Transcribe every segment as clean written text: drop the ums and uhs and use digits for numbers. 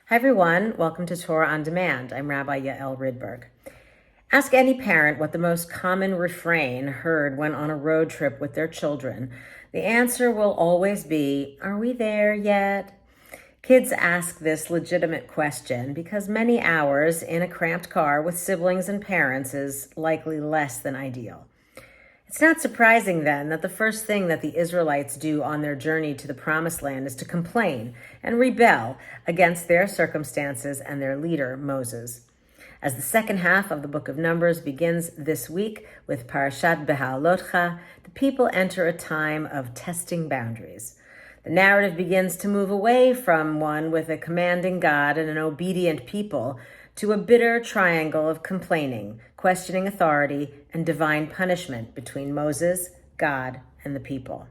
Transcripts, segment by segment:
Hi everyone, welcome to Torah on Demand. I'm Rabbi Yael Ridberg. Ask any parent what the most common refrain heard when on a road trip with their children. The answer will always be, "Are we there yet?" Kids ask this legitimate question because many hours in a cramped car with siblings and parents is likely less than ideal. It's not surprising then that the first thing that the Israelites do on their journey to the Promised Land is to complain and rebel against their circumstances and their leader, Moses. As the second half of the book of Numbers begins this week with Parashat Beha'alotcha, the people enter a time of testing boundaries. The narrative begins to move away from one with a commanding God and an obedient people to a bitter triangle of complaining, questioning authority, and divine punishment between Moses, God, and the people.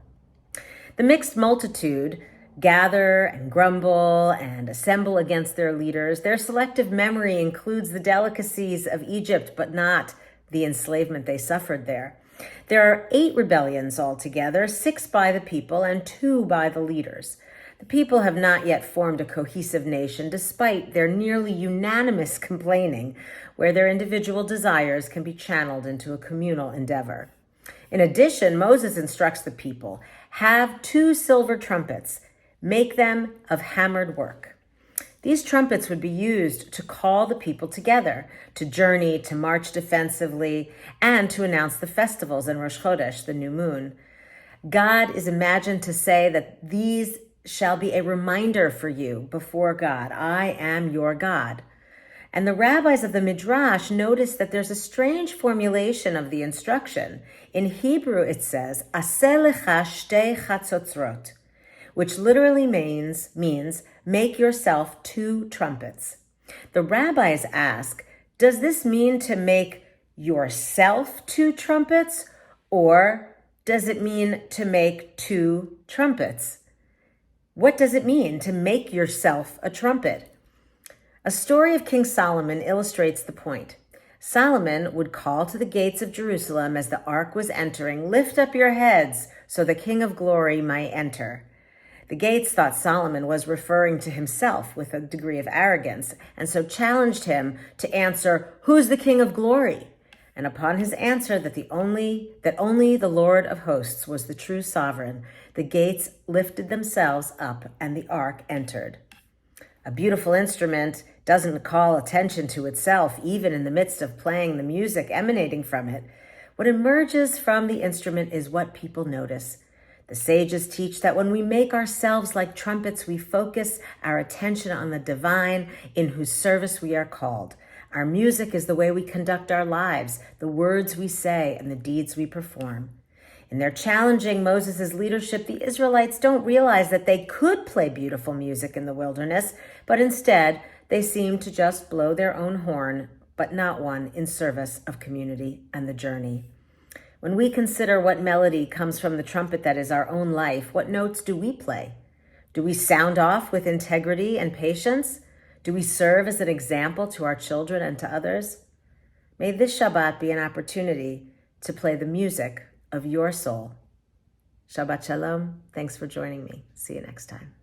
The mixed multitude gather and grumble and assemble against their leaders. Their selective memory includes the delicacies of Egypt, but not the enslavement they suffered there. There are 8 rebellions altogether, 6 by the people and 2 by the leaders. The people have not yet formed a cohesive nation despite their nearly unanimous complaining, where their individual desires can be channeled into a communal endeavor. In addition, Moses instructs the people, have 2 silver trumpets, make them of hammered work. These trumpets would be used to call the people together, to journey, to march defensively, and to announce the festivals and Rosh Chodesh, the new moon. God is imagined to say that these shall be a reminder for you before God. I am your God. And the rabbis of the Midrash notice that there's a strange formulation of the instruction. In Hebrew, it says, Aseh lecha shtei chatzotzrot, which literally means make yourself 2 trumpets. The rabbis ask, does this mean to make yourself 2 trumpets, or does it mean to make 2 trumpets? What does it mean to make yourself a trumpet? A story of King Solomon illustrates the point. Solomon would call to the gates of Jerusalem as the ark was entering, "Lift up your heads so the King of glory might enter." The gates thought Solomon was referring to himself with a degree of arrogance, and so challenged him to answer, "Who's the King of glory?" And upon his answer that only the Lord of hosts was the true sovereign, the gates lifted themselves up and the ark entered. A beautiful instrument doesn't call attention to itself, even in the midst of playing the music emanating from it. What emerges from the instrument is what people notice. The sages teach that when we make ourselves like trumpets, we focus our attention on the divine in whose service we are called. Our music is the way we conduct our lives, the words we say, and the deeds we perform. In their challenging Moses' leadership, the Israelites don't realize that they could play beautiful music in the wilderness, but instead, they seem to just blow their own horn, but not one in service of community and the journey. When we consider what melody comes from the trumpet that is our own life, what notes do we play? Do we sound off with integrity and patience? Do we serve as an example to our children and to others? May this Shabbat be an opportunity to play the music of your soul. Shabbat Shalom. Thanks for joining me. See you next time.